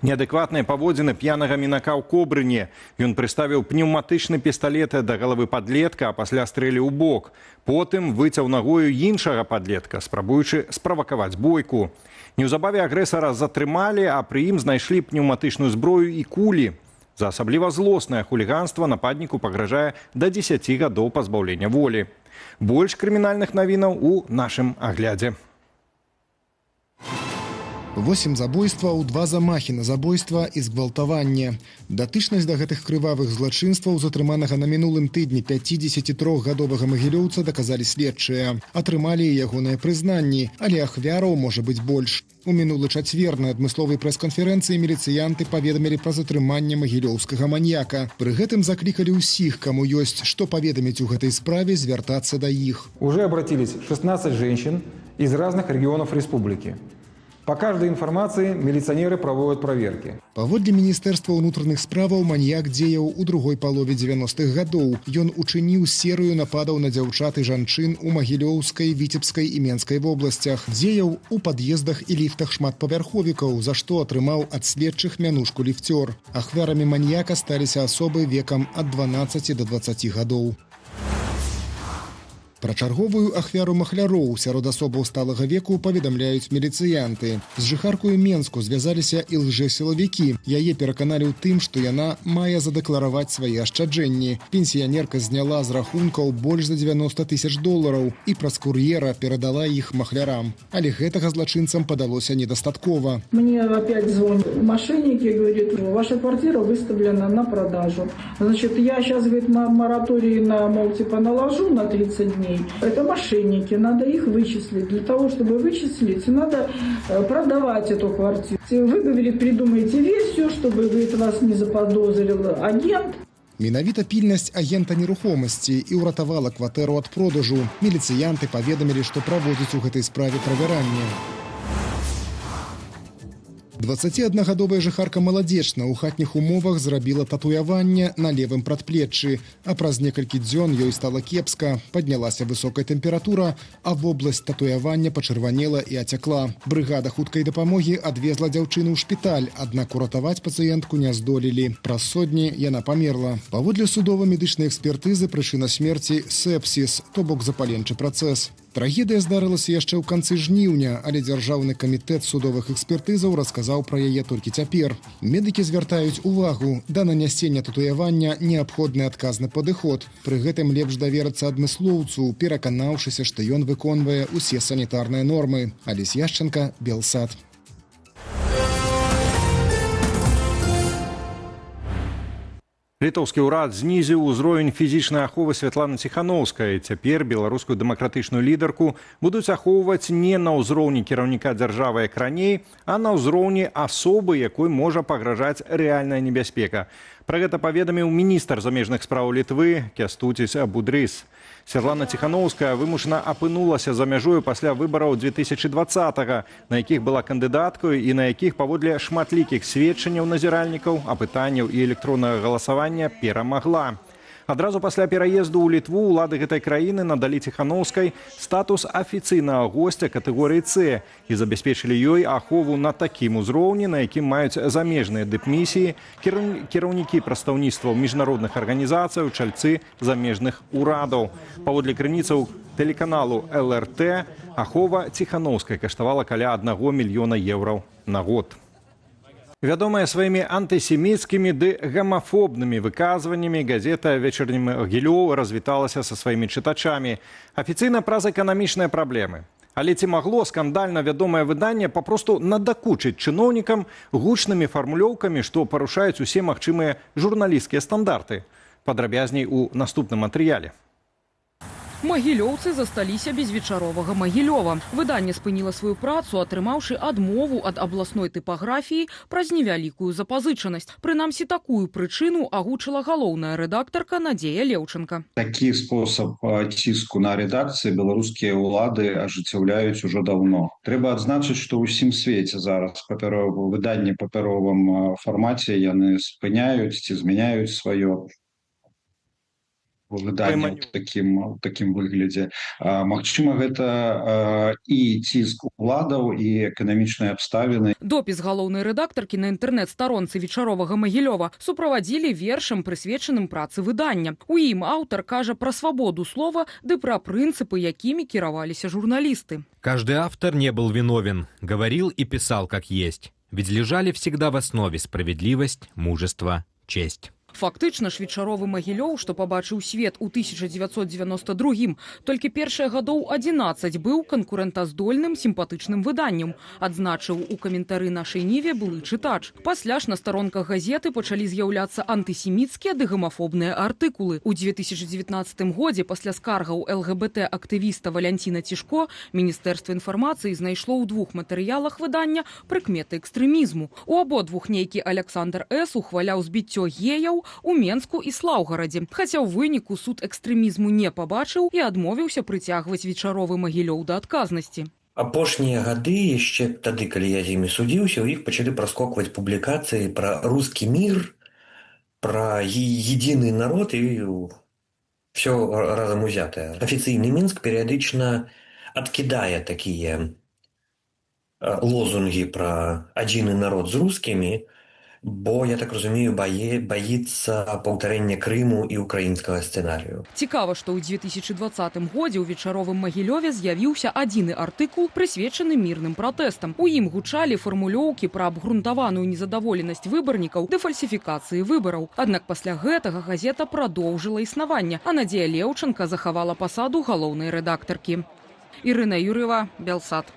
Неадэкватныя паводзіны п'янага мінака ў Кобрыне. Ён прыставіў пнеўматычны пісталет да галавы падлетка, а пасля стрэліў у бок. Потым выцяў нагою іншага падлетка, спрабуючы справакаваць бойку. Неўзабаве агрэсара затрымалі, а пры ім знайшлі пнеўматычную зброю і кулі. За асабліва злоснае хуліганства нападніку пагражае да 10 гадоў пазбаўлення волі. Больш крымінальных навінаў у нашым аглядзе. 8 забойстваў, 2 замахі на забойства і згвалтаванне. Датычнасць да гэтых крывавых злачынстваў затрыманага на мінулым тыдні 53-гадовага магілёўца даказалі следчыя. Атрымалі і ягоныя прызнанні, але ахвяраў можа быць больш. У мінулы чацвер на адмысловай прэс-канферэнцыі міліцыянты паведамілі пра затрыманне магілёўскага маньяка. Пры гэтым заклікалі ўсіх, каму ёсць што паведаміць у гэтай справе, звяртацца да іх. Уже обратились 16 женщин из разных регионов республики. По каждой информации милиционеры проводят проверки. Паводле Міністэрства ўнутраных справаў маньяк дзеяў у другой палове 90-х гадоў. Ён учыніў серыю нападаў на дзяўчат і жанчын у Магілёўскай, Віцебскай і Менскай вобласцях. Дзеяў у пад'ездах і ліфтах шматпавярховікаў, за што атрымаў ад следчых мянушку ліфцёр. Ахвярамі маньяка сталіся асобы векам ад 12 до 20 гадоў. Пра чарговую ахвяру махляроў сярод асобаў сталага веку паведамляюць міліцыянты. З жыхаркою Менску звязаліся і лжэсілавікі. Яе пераканалі ў тым, што яна мае задэклараваць свае ашчаджэнні. Пенсіянерка зняла з рахункаў больш за 90 000 долараў і праз кур'ера перадала іх махлярам. Але гэтага злачынцам падалося недастаткова. Мне опять звонят мошенники, говорят, ваша квартира выставлена на продажу. Значит, я сейчас, говорит, мораторий мол, типа наложу на 30 дней. Это мошенники, надо их вычислить. Для того, чтобы вычислить, надо продавать эту квартиру. Вы, говорит, придумаете версию, чтобы, говорит, вас не заподозрил агент. Менавіта пільнасць агента нерухомасці і ўратавала кватэру ад продажу. Міліцыянты паведамілі, што праводзяць у гэтай справе правяранне. 21-гадовая жыхарка Маладзечна ў хатніх умовах зрабіла татуяванне на левым прадплеччы, а праз некалькі дзён ёй стала кепска, паднялася высокая тэмпература, а вобласць татуявання пачырванела і ацякла. Брыгада хуткай дапамогі адвезла дзяўчыну ў шпіталь, аднак уратаваць пацыентку не здолелі. Праз сотні яна памерла. Паводле судова-медычнай экспертызы прычына смерці сепсіс, то бок запаленчы працэс. Трагедыя здарылася яшчэ ў канцы жніўня, але Дзяржаўны камітэт судовых экспертызаў расказаў пра яе толькі цяпер. Медыкі звяртаюць увагу, да нанясення татуявання неабходны адказны падыход. Пры гэтым лепш даверыцца адмыслоўцу, пераканаўшыся, што ён выконвае ўсе санітарныя нормы. Алесь Яшченка, Белсад. Літоўскі ўрад знізіў узровень фізічнай аховы Святланы Ціхановскай. Цяпер беларускую дэмакратычную лідарку будуць ахоўваць не на ўзроўні кіраўніка дзяржавы, як раней, а на ўзроўні асобы, якой можа пагражаць рэальная небяспека. Пра гэта паведаміў міністр замежных спраў Літвы Кястуціс Будрыс. Святлана Ціхановская вымушана апынулася за мяжою пасля выбараў 2020-го, на якіх была кандыдаткаю і на якіх паводле шматлікіх сведчанняў назіральнікаў, апытанняў і электроннага галасавання перамагла. Адразу пасля пераезду ў Літву ўлады гэтай краіны надалі Ціхановскай статус афіцыйнага госця катэгорыі С і забяспечылі ёй ахову на такім узроўні, на якім маюць замежныя дыпмісіі, кіраўнікі прадстаўніцтваў міжнародных арганізацый, чальцы замежных урадаў. Паводле крыніцаў тэлеканалу ЛРТ, ахова Ціхановскай каштавала каля 1 мільёна еўраў на год. Вядомая сваімі антысеміцкімі ды гамафобнымі выказваннямі, газета «Вечерні Могилёв» развіталася са сваімі чытачамі. Афіцыйна праз эканамічныя праблемы. Але ці магло скандальна вядомае выданне папросту надакучыць чыноўнікам гучнымі фармулёўкамі, што парушаюць усе магчымыя журналісцкія стандарты? Падрабязней у наступным матэрыяле. Магілёўцы засталіся без вечаровага Магілёва. Выданне спыніла сваю працу, атрымаўшы адмову ад абласной тыпаграфіі праз невялікую запазычанасць. Прынамсі, такую прычыну агучыла галоўная рэдактарка Надзея Леўченка. Такі спосаб ціску на рэдакцыі беларускія ўлады ажыццяўляюць ужо даўно. Трэба адзначыць, што ўсім свеце зараз выданні папяровым фармаце яны спыняюць ці змяняюць сваё выданне ў такім выглядзе. Магчыма, гэта і ціск уладаў, і эканамічныя абставіны. Допіс галоўнай рэдактаркі на інтэрнэт-старонцы вечаровага Магілёва суправадзілі вершам, прысвечаным працы выдання. У ім аўтар кажа пра свабоду слова ды пра прынцыпы, якімі кіраваліся журналісты. Каждый автор не был виновен, говорил и писал как есть. Ведь лежали всегда в основе справедливость, мужество, честь. Фактычна ж вечаровы Магілёў, што пабачыў свет у 1992-м, толькі першыя гадоў 11 быў канкурэнтаздольным сімпатычным выданнем, адзначыў у каментары нашай Ніве былы чытач. Пасля ж на старонках газеты пачалі з'яўляцца антысеміцкія ды гамафобныя артыкулы. У 2019 годзе пасля скаргаў ЛГБТ-актывіста Валянціна Цішко Міністэрства інфармацыі знайшло ў двух матэрыялах выдання прыкметы экстрэмізму. У абодвух нейкі Александр С. ухваляў збіццё геяў у Менску і Слаўгарадзе. Хаця ў выніку суд экстрэмізму не пабачыў і адмовіўся прыцягваць вечаровы Магілёў да адказнасці. Апошнія гады, яшчэ тады, калі я з імі судзіўся, у іх пачалі праскокваць публікацыі пра рускі мір, пра единый народ і все разам узятае. Афіцыйны Мінск перыядычна адкідае такія лозунгі пра адзіны народ з рускімі, бо, я так разумею, баіцца паўтарэння Крыму і украінскага сцэнарыю. Цікава, што ў 2020 годзе ў вечаровым Магілёве з'явіўся адзіны артыкул, прысвечаны мірным пратэстам. У ім гучалі фармулёўкі пра абгрунтаваную незадаволенасць выбарнікаў ды фальсіфікацыі выбараў. Аднак пасля гэтага газета прадоўжыла існаванне, а Надзея Леўчанка захавала пасаду галоўнай рэдактаркі. Ірына Юрыева, Белсат.